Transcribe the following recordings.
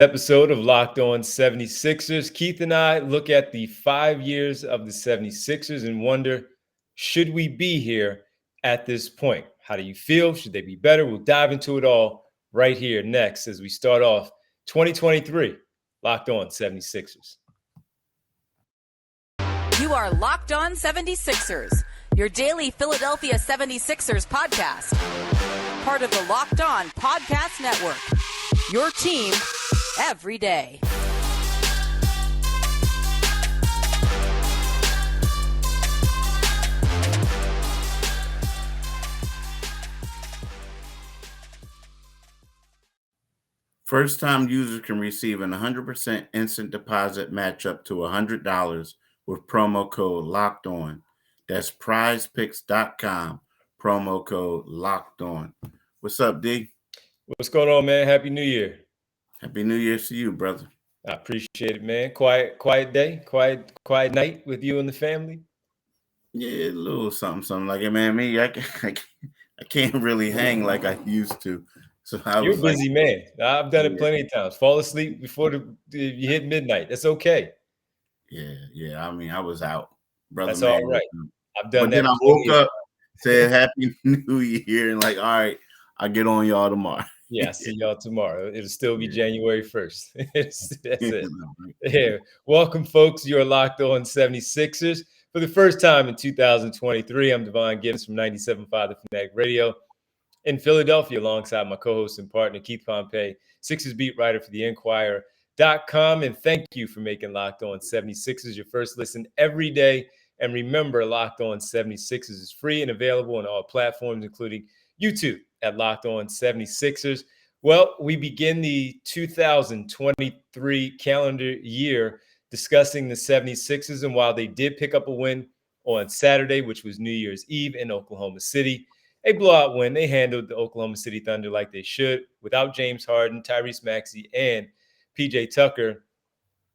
Episode of Locked On 76ers. Keith and I look at the 5 years of the 76ers and wonder, should we be here at this point? How do you feel? Should they be better? We'll dive into it all right here next as we start off 2023. Locked On 76ers. You are Locked On 76ers, your daily Philadelphia 76ers podcast. Part of the Locked On Podcast Network. Your team every day. First-time users can receive an 100% instant deposit match up to $100 with promo code Locked On. That's PrizePicks.com, promo code Locked On. What's up, D? What's going on, man? Happy New Year. Happy New Year to you, brother. I appreciate it, man. Quiet day, quiet night with you and the family. Yeah, a little something like it, man. I can't really hang like I used to. So You're a busy man. I've done it plenty of times. Fall asleep before you hit midnight. That's okay. Yeah. I mean, I was out, brother. That's man. all right. I've done but that. Then I woke up, said Happy New Year, and like, all right, I'll get on y'all tomorrow. Yeah, I'll see y'all tomorrow. It'll still be January 1st. That's it. Yeah. Welcome, folks. You're Locked On 76ers. For the first time in 2023, I'm Devon Gibbons from 97.5 The Fanatic Radio in Philadelphia, alongside my co-host and partner, Keith Pompey, Sixers beat writer for the Enquirer.com. And thank you for making Locked On 76ers your first listen every day. And remember, Locked On 76ers is free and available on all platforms, including YouTube at Locked On 76ers. Well, we begin the 2023 calendar year discussing the 76ers. And while they did pick up a win on Saturday, which was New Year's Eve in Oklahoma City, a blowout win, they handled the Oklahoma City Thunder like they should without James Harden, Tyrese Maxey, and PJ Tucker.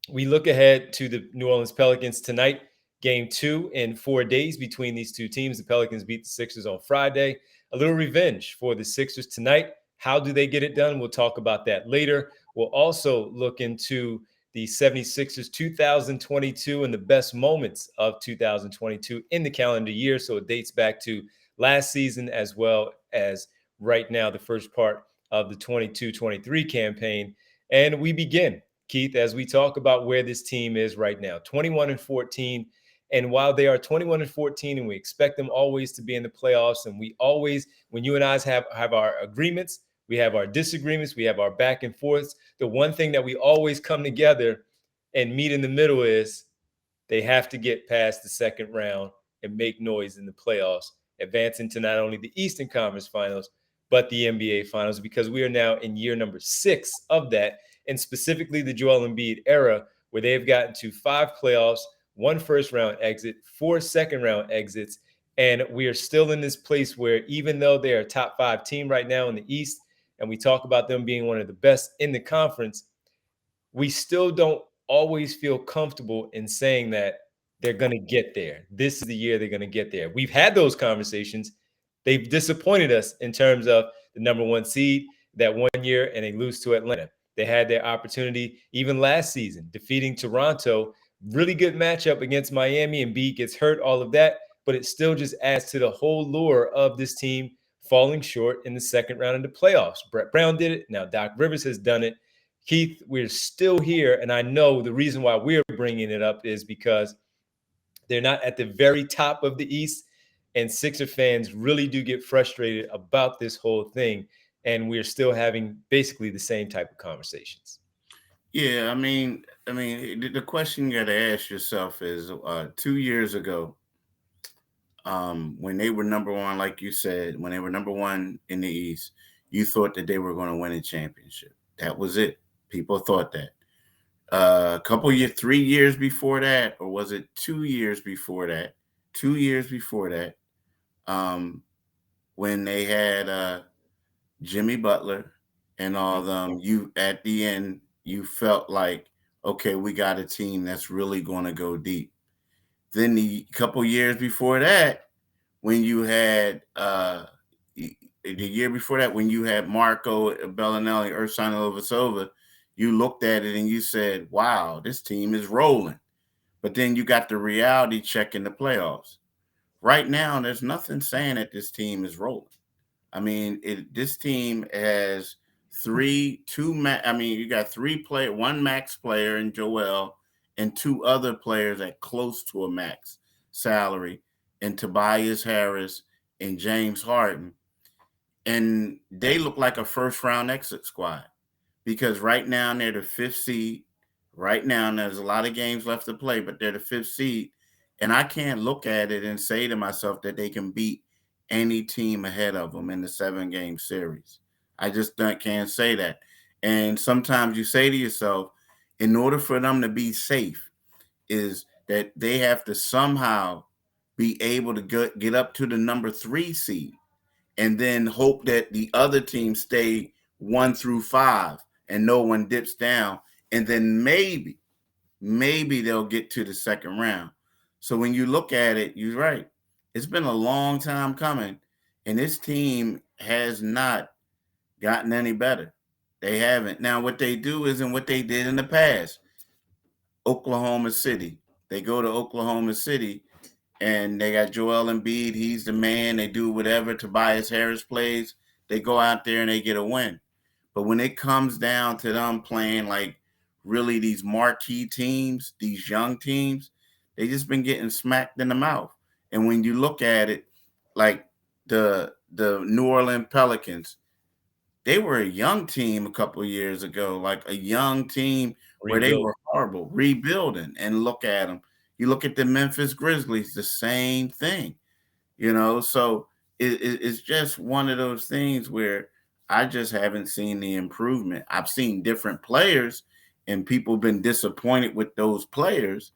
We look ahead to the New Orleans Pelicans tonight. Game 2 in 4 days between these two teams. The Pelicans beat the Sixers on Friday. A little revenge for the Sixers tonight. How do they get it done? We'll talk about that later. We'll also look into the 76ers 2022 and the best moments of 2022 in the calendar year. So it dates back to last season as well as right now, the first part of the 22-23 campaign. And we begin, Keith, as we talk about where this team is right now, 21-14. And while they are 21-14 and we expect them always to be in the playoffs, and we always, when you and I have our agreements, we have our disagreements, we have our back and forths, the one thing that we always come together and meet in the middle is they have to get past the second round and make noise in the playoffs, advancing to not only the Eastern Conference Finals, but the NBA Finals, because we are now in year number 6 of that, and specifically the Joel Embiid era, where they've gotten to 5 playoffs, 1 first-round exit, 4 second-round exits, and we are still in this place where even though they are a top 5 team right now in the East, and we talk about them being one of the best in the conference, we still don't always feel comfortable in saying that they're going to get there. This is the year they're going to get there. We've had those conversations. They've disappointed us in terms of the number 1 seed that one year, and they lose to Atlanta. They had their opportunity even last season, defeating Toronto. Really good matchup against Miami, and Embiid gets hurt, all of that, but it still just adds to the whole lure of this team falling short in the second round of the playoffs. Brett Brown did it. Now Doc Rivers has done it. Keith, we're still here, and I know the reason why we're bringing it up is because they're not at the very top of the East, and Sixer fans really do get frustrated about this whole thing, and we're still having basically the same type of conversations. Yeah, I mean, the question you got to ask yourself is 2 years ago, when they were number 1, like you said, when they were number 1 in the East, you thought that they were going to win a championship. That was it. People thought that. A couple years, 3 years before that, or was it 2 years before that? 2 years before that, when they had Jimmy Butler and all of them, you at the end, you felt like, okay, we got a team that's really going to go deep. Then the couple years before that, when you had the year before that, when you had Marco Bellinelli, Ersan Ilyasova, you looked at it and you said, wow, this team is rolling. But then you got the reality check in the playoffs. Right now, there's nothing saying that this team is rolling. I mean, this team has you got one max player in Joel and two other players at close to a max salary, and Tobias Harris and James Harden. And they look like a first round exit squad because right now they're the fifth seed. Right now, and there's a lot of games left to play, but they're the fifth seed. And I can't look at it and say to myself that they can beat any team ahead of them in the 7-game series. I just can't say that. And sometimes you say to yourself, in order for them to be safe, is that they have to somehow be able to get up to the number 3 seed and then hope that the other teams stay 1 through 5 and no one dips down. And then maybe they'll get to the second round. So when you look at it, you're right. It's been a long time coming, and this team has not gotten any better. They haven't. Now, what they do isn't what they did in the past. Oklahoma City. They go to Oklahoma City, and they got Joel Embiid. He's the man. They do whatever Tobias Harris plays. They go out there and they get a win. But when it comes down to them playing like really these marquee teams, these young teams, they just been getting smacked in the mouth. And when you look at it, like the New Orleans Pelicans, they were a young team a couple of years ago, like a young team where they were horrible, rebuilding. And look at them. You look at the Memphis Grizzlies, the same thing, So it's just one of those things where I just haven't seen the improvement. I've seen different players, and people have been disappointed with those players,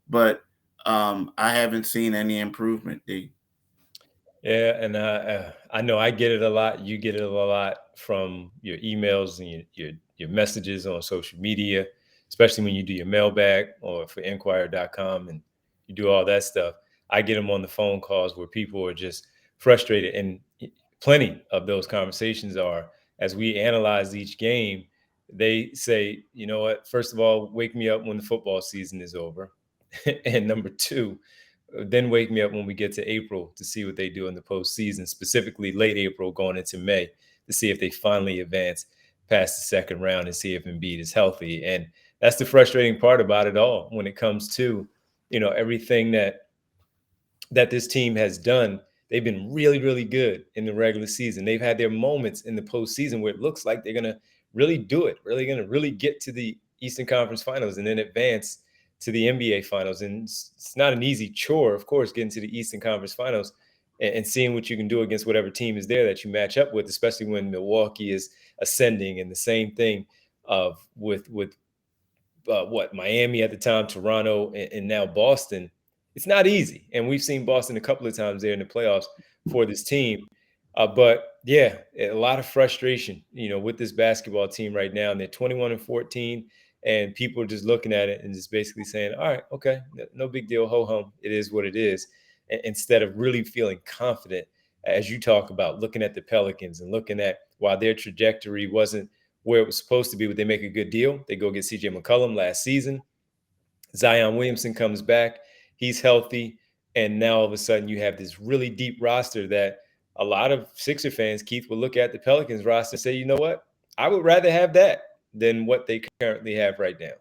but I haven't seen any improvement, D. Yeah, and I know I get it a lot. You get it a lot from your emails and your messages on social media, especially when you do your mailbag or for Enquirer.com and you do all that stuff. I get them on the phone calls where people are just frustrated, and plenty of those conversations are as we analyze each game. They say, you know what? First of all, wake me up when the football season is over, and number two, then wake me up when we get to April to see what they do in the postseason, specifically late April going into May, to see if they finally advance past the second round and see if Embiid is healthy. And that's the frustrating part about it all when it comes to, everything that this team has done. They've been really, really good in the regular season. They've had their moments in the postseason where it looks like they're going to really do it, really going to really get to the Eastern Conference Finals and then advance to the NBA Finals. And it's not an easy chore, of course, getting to the Eastern Conference Finals and seeing what you can do against whatever team is there that you match up with, especially when Milwaukee is ascending. And the same thing with Miami at the time, Toronto, and now Boston. It's not easy. And we've seen Boston a couple of times there in the playoffs for this team. But yeah, a lot of frustration, with this basketball team right now. And they're 21-14. And people are just looking at it and just basically saying, all right, okay, no big deal, ho-hum. It is what it is. Instead of really feeling confident, as you talk about, looking at the Pelicans and looking at while their trajectory wasn't where it was supposed to be, would they make a good deal? They go get CJ McCollum last season. Zion Williamson comes back. He's healthy. And now all of a sudden you have this really deep roster that a lot of Sixer fans, Keith, will look at the Pelicans roster and say, you know what? I would rather have that than what they currently have right now.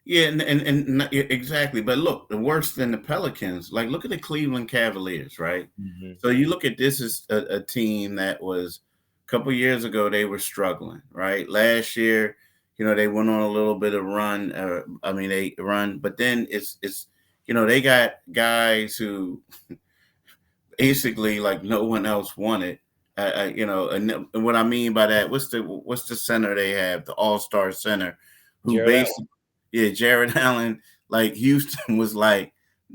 Yeah, and exactly. But look, the worse than the Pelicans, like look at the Cleveland Cavaliers, right? Mm-hmm. So you look at this as a team that was a couple of years ago, they were struggling, right? Last year, they went on a little bit of run. They run, but then it's they got guys who basically like no one else wanted. And what I mean by that, what's the center they have, the All-Star center, who Jared basically, Allen. Yeah, Jared Allen, like Houston was like,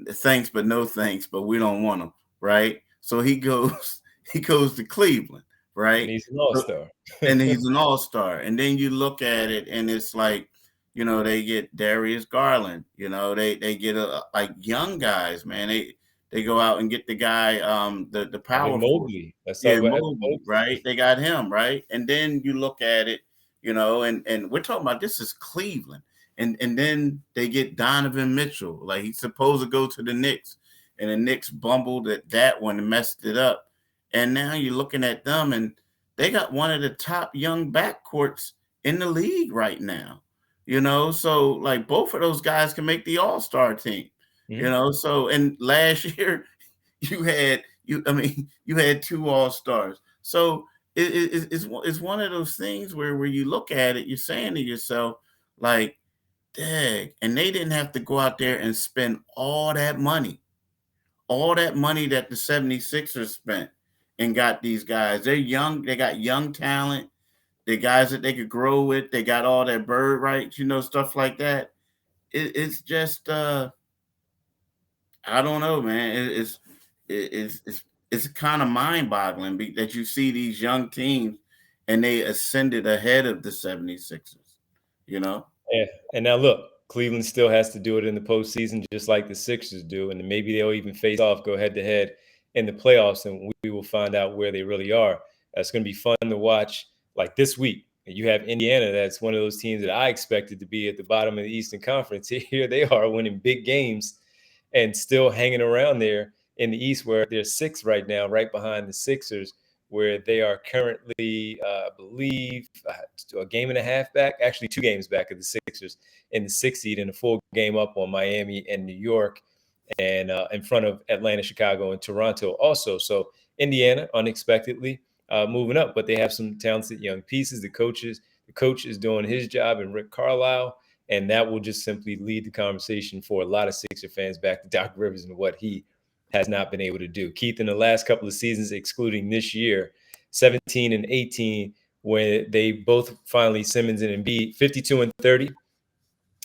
thanks, but no thanks, but we don't want him, right? So he goes to Cleveland, right? And he's an all-star. And he's an all-star. And then you look at it and it's like, they get Darius Garland, they get like young guys, man. They go out and get the guy, the power Mobley. Mobley, right? They got him, right? And then you look at it, and we're talking about this is Cleveland. And then they get Donovan Mitchell. Like, he's supposed to go to the Knicks, and the Knicks bumbled at that one and messed it up. And now you're looking at them, and they got one of the top young backcourts in the league right now. So like both of those guys can make the All-Star team. So and last year you had two All-Stars. So it's one of those things where you look at it, you're saying to yourself, like, dang, and they didn't have to go out there and spend all that money that the 76ers spent and got these guys. They're young, they got young talent, the guys that they could grow with, they got all their bird rights, stuff like that. It's just I don't know, man. It's kind of mind-boggling that you see these young teams and they ascended ahead of the 76ers, Yeah. And now look, Cleveland still has to do it in the postseason, just like the Sixers do. And maybe they'll even face off, go head-to-head in the playoffs, and we will find out where they really are. It's going to be fun to watch. Like this week, you have Indiana. That's one of those teams that I expected to be at the bottom of the Eastern Conference. Here they are winning big games and still hanging around there in the East, where they're sixth right now, right behind the Sixers, where they are currently, I believe, a game and a half back, actually 2 games back of the Sixers in the 6th seed, and a full game up on Miami and New York, and in front of Atlanta, Chicago, and Toronto also. So Indiana, unexpectedly, moving up, but they have some talented young pieces. The coach is doing his job, and Rick Carlisle, and that will just simply lead the conversation for a lot of Sixer fans back to Doc Rivers and what he has not been able to do. Keith, in the last couple of seasons, excluding this year, 17 and 18, when they both finally, Simmons and Embiid, 52 and 30,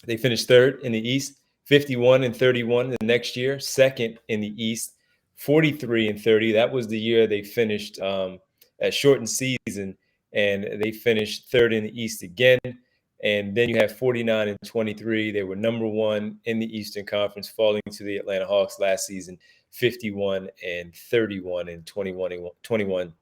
they finished third in the East. 51 and 31 the next year, second in the East. 43 and 30. That was the year they finished a shortened season, and they finished third in the East again. And then you have 49 and 23. They were number 1 in the Eastern Conference, falling to the Atlanta Hawks last season, 51 and 31 and 21-22.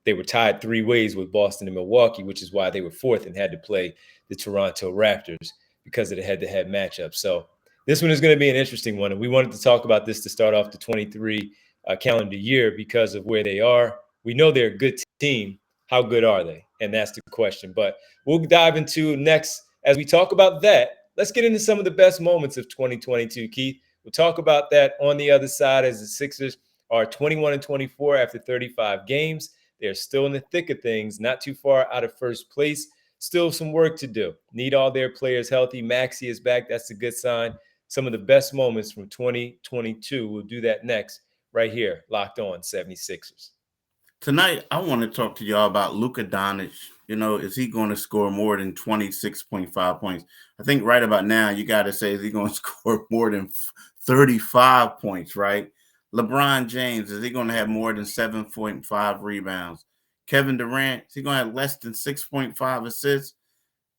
They were tied 3 ways with Boston and Milwaukee, which is why they were 4th and had to play the Toronto Raptors because of the head-to-head matchup. So this one is going to be an interesting one. And we wanted to talk about this to start off the 23 calendar year because of where they are. We know they're a good team. How good are they? And that's the question. But we'll dive into next as we talk about that. Let's get into some of the best moments of 2022, Keith. We'll talk about that on the other side as the Sixers are 21 and 24 after 35 games. They're still in the thick of things, not too far out of first place. Still some work to do. Need all their players healthy. Maxey is back. That's a good sign. Some of the best moments from 2022. We'll do that next right here, Locked On 76ers. Tonight, I want to talk to y'all about Luka Doncic. Is he going to score more than 26.5 points? I think right about now, you got to say, is he going to score more than 35 points, right? LeBron James, is he going to have more than 7.5 rebounds? Kevin Durant, is he going to have less than 6.5 assists?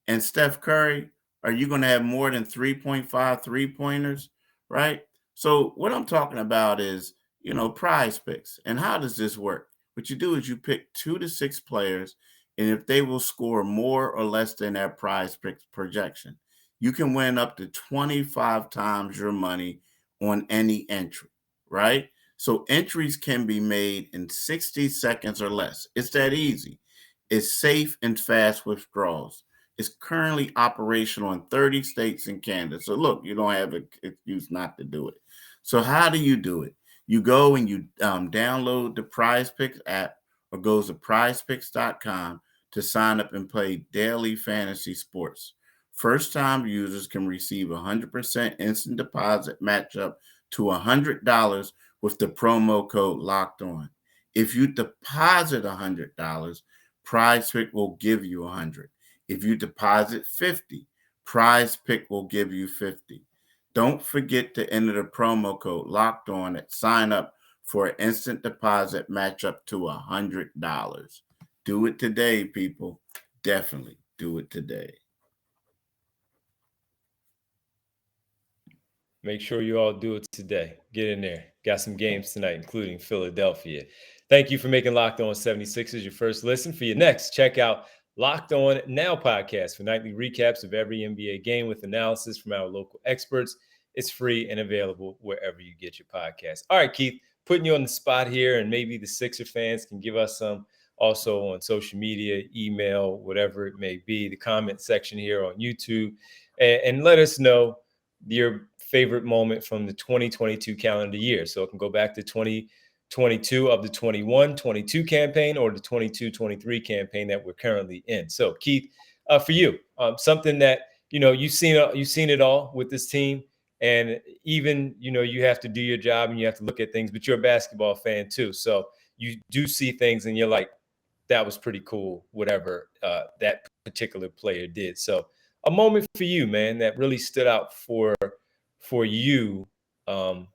And Steph Curry, are you going to have more than 3.5 three-pointers, right? So what I'm talking about is, PrizePicks. And how does this work? What you do is you pick 2 to 6 players, and if they will score more or less than their PrizePicks projection, you can win up to 25 times your money on any entry, right? So entries can be made in 60 seconds or less. It's that easy. It's safe and fast withdrawals. It's currently operational in 30 states and Canada. So look, you don't have an excuse not to do it. So how do you do it? You go and you download the PrizePicks app or go to prizepicks.com to sign up and play daily fantasy sports. First-time users can receive 100% instant deposit matchup to $100 with the promo code Locked On. If you deposit $100, PrizePick will give you $100. If you deposit $50, PrizePick will give you $50. Don't forget to enter the promo code Locked On at sign up for an instant deposit match up to $100. Do it today, people. Definitely do it today. Make sure you all do it today. Get in there. Got some games tonight, including Philadelphia. Thank you for making Locked On 76ers your first listen. For your next, check out Locked On Now podcast for nightly recaps of every NBA game with analysis from our local experts. It's free and available wherever you get your podcast. All right, Keith, putting you on the spot here, and maybe the Sixer fans can give us some also on social media, email, whatever it may be, the comment section here on YouTube, and let us know your favorite moment from the 2022 calendar year. So it can go back to 2022 of the 21-22 campaign or the 22-23 campaign that we're currently in. So Keith, for you, something that, you've seen it all with this team. And even, you have to do your job and you have to look at things, but you're a basketball fan too. So you do see things and you're like, that was pretty cool, whatever that particular player did. So a moment for you, man, that really stood out for you, one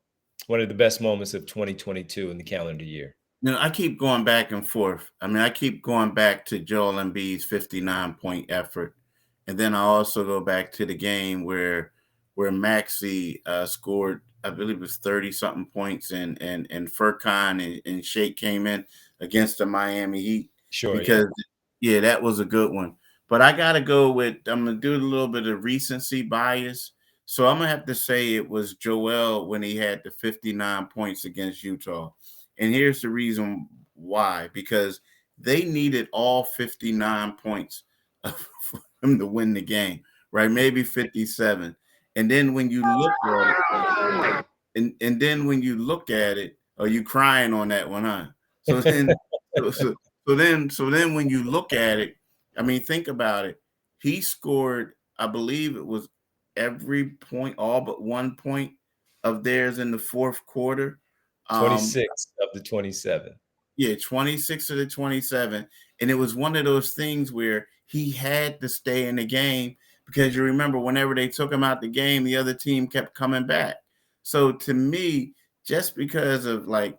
of the best moments of 2022 in the calendar year. I keep going back and forth. I keep going back to Joel Embiid's 59-point effort. And then I also go back to the game where Maxey scored, I believe it was 30-something points, and Furkan and Shake came in against the Miami Heat. Sure. Because, yeah, that was a good one. But I got to go with, I'm going to do a little bit of recency bias. So I'm going to have to say it was Joel when he had the 59 points against Utah. And here's the reason why. Because they needed all 59 points for him to win the game, right? Maybe 57. And then when you look at it, and then when you look at it, are you crying on that one, huh? So then So then when you look at it, think about it. He scored, I believe it was every point, all but 1 point of theirs in the fourth quarter. 26 of the 27. Yeah, 26 of the 27. And it was one of those things where he had to stay in the game because you remember whenever they took him out the game, the other team kept coming back. So to me, just because of like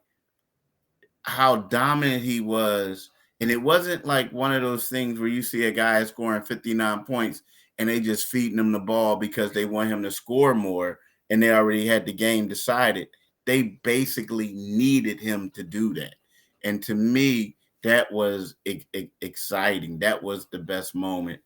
how dominant he was, and it wasn't like one of those things where you see a guy scoring 59 points and they just feeding him the ball because they want him to score more and they already had the game decided. They basically needed him to do that. And to me, that was exciting. That was the best moment,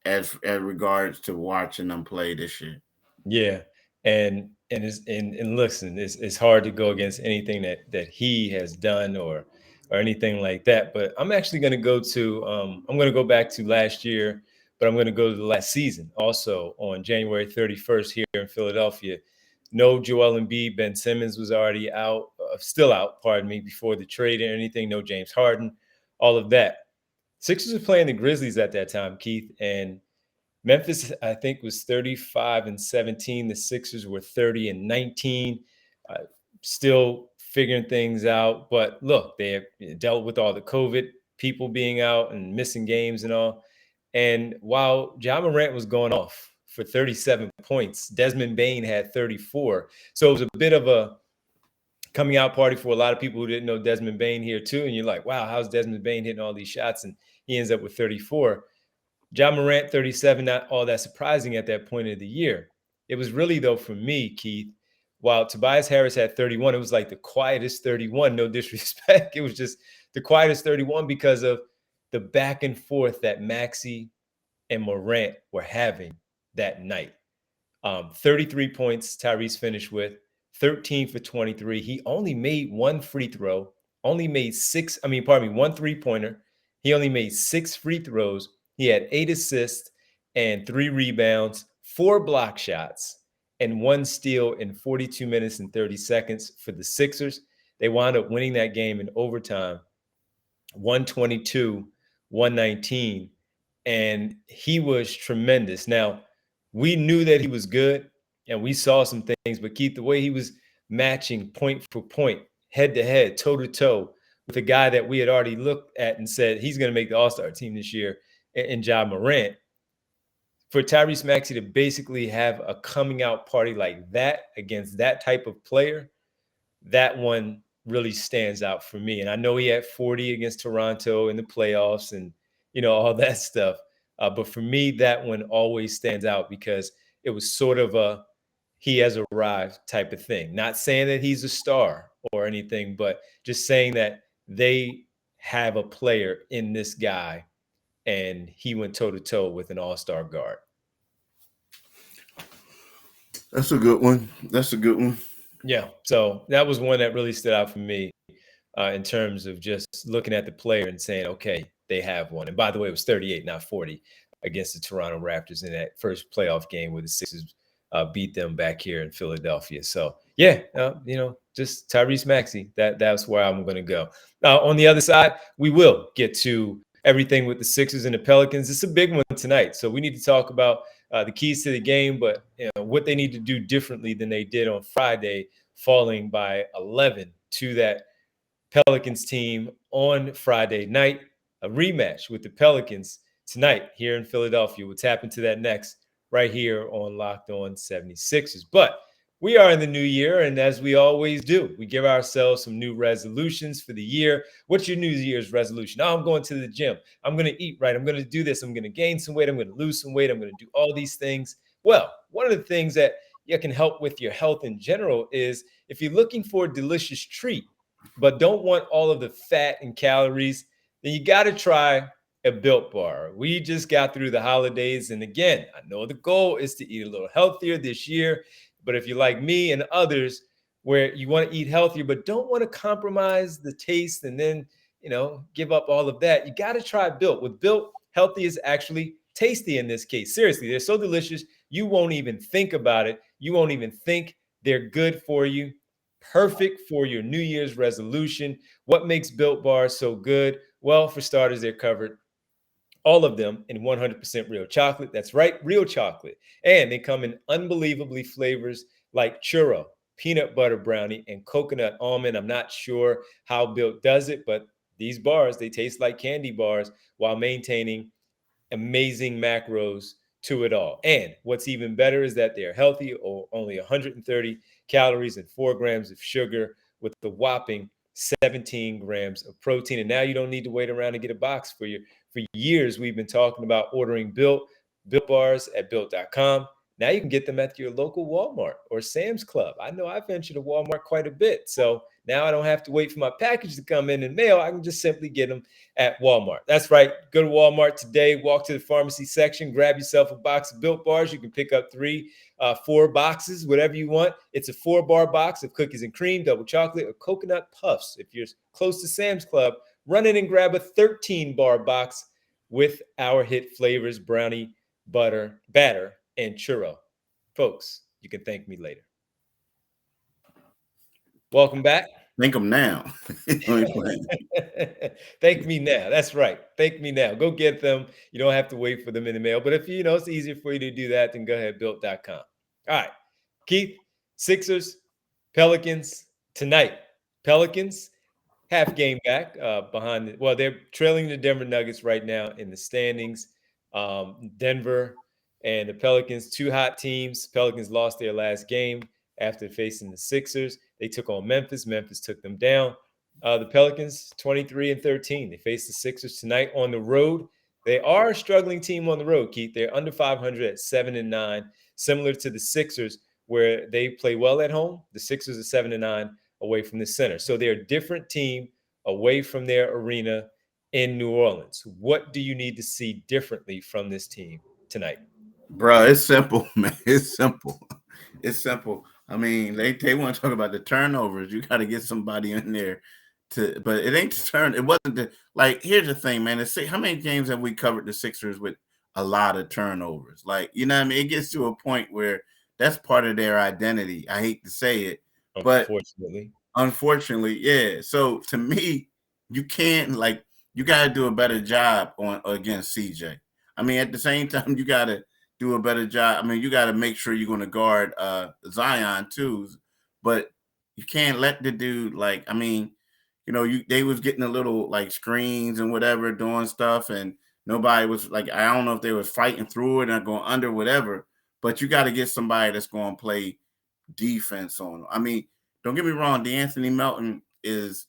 as regards to watching them play this year. Yeah. And listen, it's hard to go against anything that he has done or anything like that. But I'm actually going to go to I'm going to go back to last year, but I'm going to go to the last season also on January 31st here in Philadelphia. No Joel Embiid, Ben Simmons was already out, still out, pardon me, before the trade or anything. No James Harden, all of that. Sixers were playing the Grizzlies at that time, Keith, and Memphis, I think, was 35-17. The Sixers were 30-19. Still figuring things out. But look, they have dealt with all the COVID people being out and missing games and all. And while Ja Morant was going off for 37 points, Desmond Bane had 34. So it was a bit of a coming out party for a lot of people who didn't know Desmond Bane here too. And you're like, wow, how's Desmond Bane hitting all these shots? And he ends up with 34. Ja Morant, 37, not all that surprising at that point of the year. It was really, though, for me, Keith, while Tobias Harris had 31, it was like the quietest 31, no disrespect. It was just the quietest 31 because of the back and forth that Maxey and Morant were having that night. 33 points Tyrese finished with, 13 for 23. He only made one free throw, one 3-pointer. He only made 6 free throws. He had 8 assists and 3 rebounds, 4 block shots, and 1 steal in 42 minutes and 30 seconds for the Sixers. They wound up winning that game in overtime, 122-119, and he was tremendous. Now, we knew that he was good, and we saw some things, but Keith, the way he was matching point for point, head-to-head, toe-to-toe, with a guy that we had already looked at and said he's going to make the All-Star team this year, in Ja Morant, for Tyrese Maxey to basically have a coming out party like that against that type of player, that one really stands out for me. And I know he had 40 against Toronto in the playoffs and, all that stuff. But for me, that one always stands out because it was sort of a he has arrived type of thing. Not saying that he's a star or anything, but just saying that they have a player in this guy. and he went toe-to-toe with an all-star guard. That's a good one. Yeah, so that was one that really stood out for me in terms of just looking at the player and saying, okay, they have one. And by the way, it was 38, not 40, against the Toronto Raptors in that first playoff game where the Sixers beat them back here in Philadelphia. So, yeah, just Tyrese Maxey. That's where I'm going to go. On the other side, we will get to everything with the Sixers and the Pelicans. It's a big one tonight. So we need to talk about the keys to the game, but what they need to do differently than they did on Friday, falling by 11 to that Pelicans team on Friday night. A rematch with the Pelicans tonight here in Philadelphia. We'll tap into that next right here on Locked On 76ers. But we are in the new year, and as we always do, we give ourselves some new resolutions for the year. What's your New Year's resolution? Oh, I'm going to the gym. I'm going to eat right. I'm going to do this. I'm going to gain some weight. I'm going to lose some weight. I'm going to do all these things. Well, one of the things that can help with your health in general is if you're looking for a delicious treat, but don't want all of the fat and calories, then you got to try a Built Bar. We just got through the holidays. And again, I know the goal is to eat a little healthier this year. But if you're like me and others where you want to eat healthier, but don't want to compromise the taste and then, give up all of that, you got to try Built. With Built, healthy is actually tasty in this case. Seriously, they're so delicious, you won't even think about it. You won't even think they're good for you. Perfect for your New Year's resolution. What makes Built Bars so good? Well, for starters, they're covered, all of them, in 100% real chocolate. That's right, real chocolate. And they come in unbelievably flavors like churro, peanut butter brownie, and coconut almond. I'm not sure how Built does it, but these bars, they taste like candy bars while maintaining amazing macros to it all. And what's even better is that they're healthy, or only 130 calories and 4 grams of sugar with the whopping 17 grams of protein. And now you don't need to wait around to get a box. For years, we've been talking about ordering Built bars at built.com. Now you can get them at your local Walmart or Sam's Club. I know I venture to Walmart quite a bit. So now I don't have to wait for my package to come in mail. I can just simply get them at Walmart. That's right. Go to Walmart today, walk to the pharmacy section, grab yourself a box of Built Bars. You can pick up 3, 4 boxes, whatever you want. It's a 4-bar box of cookies and cream, double chocolate, or coconut puffs. If you're close to Sam's Club, run in and grab a 13-bar box with our hit flavors, brownie, butter, batter, and churro. Folks, you can thank me later. Welcome back. Thank them now. Thank me now. That's right. Thank me now. Go get them. You don't have to wait for them in the mail. But if it's easier for you to do that, then go ahead, built.com. All right. Keith, Sixers, Pelicans tonight. Pelicans half game back behind. They're trailing the Denver Nuggets right now in the standings. Denver and the Pelicans, 2 hot teams. Pelicans lost their last game after facing the Sixers. They took on Memphis. Memphis took them down. The Pelicans, 23-13. They face the Sixers tonight on the road. They are a struggling team on the road, Keith. They're under 500 at 7-9, similar to the Sixers, where they play well at home. The Sixers are 7-9 away from the center. So they're a different team away from their arena in New Orleans. What do you need to see differently from this team tonight? Bro, it's simple, man. It's simple. I mean, they want to talk about the turnovers. You got to get somebody in there but it ain't the turn. It wasn't here's the thing, man. How many games have we covered the Sixers with a lot of turnovers? What I mean? It gets to a point where that's part of their identity. I hate to say it, but unfortunately, yeah. So to me, you can't you got to do a better job against CJ. I mean, at the same time, you got to do a better job. I mean, you got to make sure you're going to guard Zion too, but you can't let the dude they was getting a little screens and whatever, doing stuff, and nobody was I don't know if they was fighting through it or going under whatever, but you got to get somebody that's going to play defense on them. I mean, don't get me wrong, DeAnthony Melton is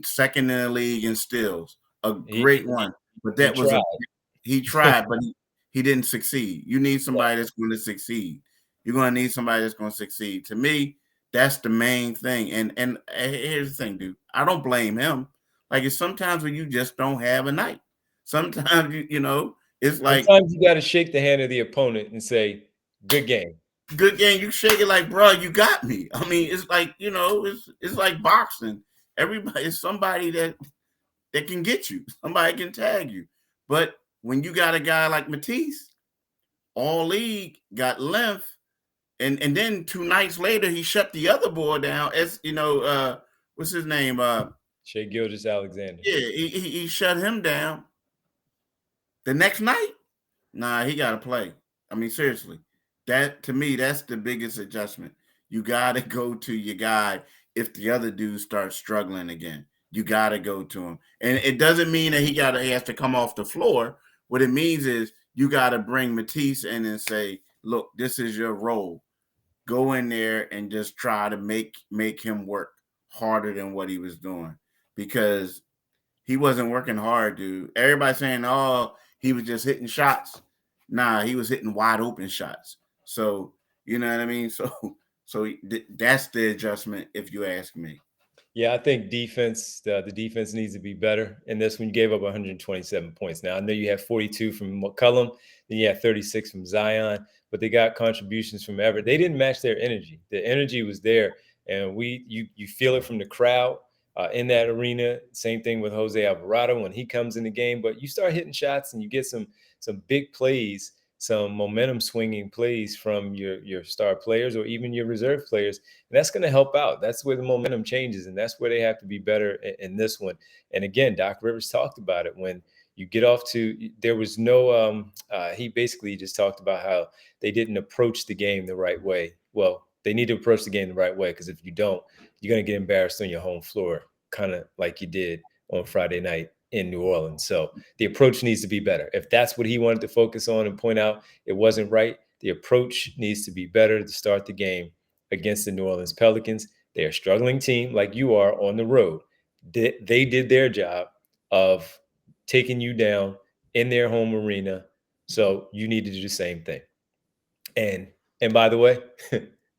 second in the league in steals, a great one, but he tried, but he didn't succeed. You need somebody that's going to succeed. You're going to need somebody that's going to succeed. To me, that's the main thing. And here's the thing, dude. I don't blame him. It's sometimes when you just don't have a night. Sometimes it's like sometimes you got to shake the hand of the opponent and say, "Good game." Good game. You shake it like, bro, you got me. I mean, it's like it's like boxing. Everybody is somebody that can get you. Somebody can tag you. But when you got a guy like Matisse, all league got length, and then 2 nights later he shut the other boy down. As what's his name? Shai Gilgeous-Alexander. Yeah, he shut him down. The next night, nah, he got to play. I mean, seriously, that to me, that's the biggest adjustment. You got to go to your guy if the other dude starts struggling again. You got to go to him, and it doesn't mean that he has to come off the floor. What it means is you got to bring Matisse in and say, "Look, this is your role. Go in there and just try to make him work harder than what he was doing, because he wasn't working hard, dude. Everybody saying, oh, he was just hitting shots. Nah, he was hitting wide open shots. So, you know what I mean? So that's the adjustment, if you ask me. Yeah, I think the defense needs to be better. And this one, you gave up 127 points. Now, I know you have 42 from McCollum, then you have 36 from Zion, but they got contributions from Everett. They didn't match their energy. The energy was there, and you feel it from the crowd in that arena. Same thing with Jose Alvarado when he comes in the game. But you start hitting shots and you get some big plays, some momentum swinging plays from your star players or even your reserve players. And that's going to help out. That's where the momentum changes, and that's where they have to be better in this one. And again, Doc Rivers talked about it when you get off to, there was no, he basically just talked about how they didn't approach the game the right way. Well, they need to approach the game the right way, because if you don't, you're going to get embarrassed on your home floor, kind of like you did on Friday night in New Orleans. So the approach needs to be better. If that's what he wanted to focus on and point out it wasn't right, the approach needs to be better to start the game against the New Orleans Pelicans. They're a struggling team like you are on the road. They did their job of taking you down in their home arena. So you need to do the same thing. And by the way,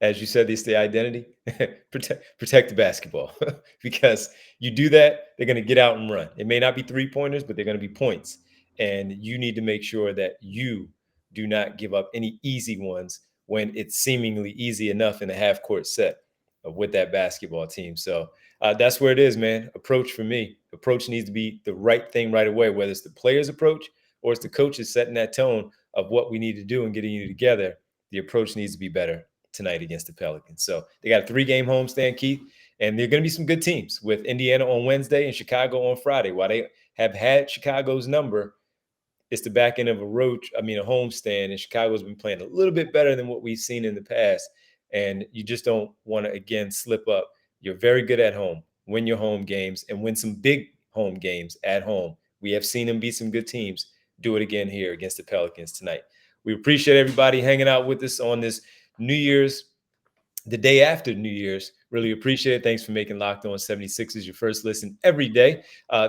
as you said, it's the identity. protect the basketball because you do that, they're going to get out and run. It may not be 3-pointers, but they're going to be points. And you need to make sure that you do not give up any easy ones when it's seemingly easy enough in a half-court set with that basketball team. So that's where it is, man. Approach for me. Approach needs to be the right thing right away, whether it's the player's approach or it's the coaches setting that tone of what we need to do and getting you together. The approach needs to be better tonight against the Pelicans. So they got a 3-game homestand, Keith, and there are going to be some good teams with Indiana on Wednesday and Chicago on Friday. While they have had Chicago's number, it's the back end of a homestand, and Chicago's been playing a little bit better than what we've seen in the past. And you just don't want to, again, slip up. You're very good at home. Win your home games and win some big home games at home. We have seen them beat some good teams. Do it again here against the Pelicans tonight. We appreciate everybody hanging out with us on this New Year's, the day after New Year's. Really appreciate it. Thanks for making Locked On 76ers your first listen every day.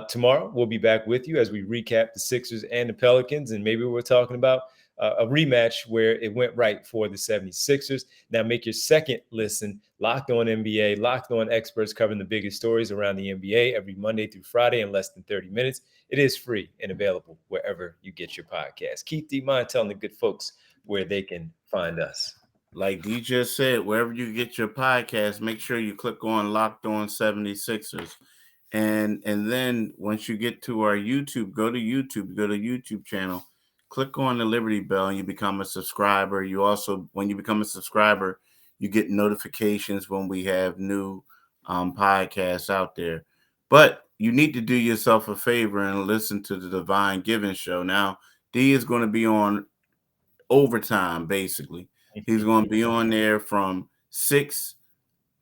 Tomorrow, we'll be back with you as we recap the Sixers and the Pelicans, and maybe we're talking about a rematch where it went right for the 76ers. Now make your second listen Locked On NBA, Locked On experts covering the biggest stories around the NBA every Monday through Friday in less than 30 minutes. It is free and available wherever you get your podcast. Keith, do you mind telling the good folks where they can find us? Like D just said, wherever you get your podcast, make sure you click on Locked On 76ers. And then once you get to our YouTube, go to YouTube channel, click on the Liberty Bell, and you become a subscriber. You also, when you become a subscriber, you get notifications when we have new podcasts out there. But you need to do yourself a favor and listen to the Divine Giving Show. Now, D is going to be on overtime, basically. He's going to be on there from 6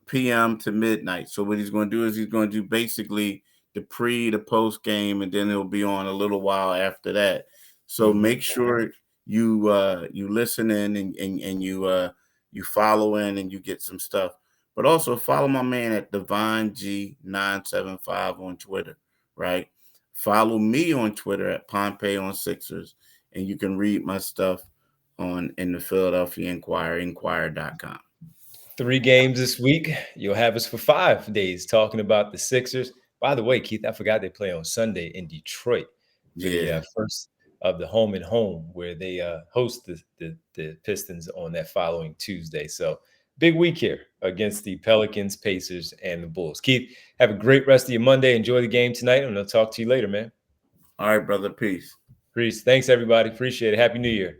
p.m. to midnight. So what he's going to do is he's going to do basically the post game, and then he'll be on a little while after that. So make sure you listen in and you follow in and you get some stuff. But also follow my man at Divine G975 on Twitter, right? Follow me on Twitter at Pompey on Sixers, and you can read my stuff in the Philadelphia Inquirer, inquirer.com. 3 games this week. You'll have us for 5 days talking about the Sixers. By the way, Keith, I forgot they play on Sunday in Detroit. the first of the home and home, where they host the Pistons on that following Tuesday. So big week here against the Pelicans, Pacers, and the Bulls. Keith, have a great rest of your Monday. Enjoy the game tonight, and I'll talk to you later, man. All right, brother. Peace. Thanks, everybody. Appreciate it. Happy New Year.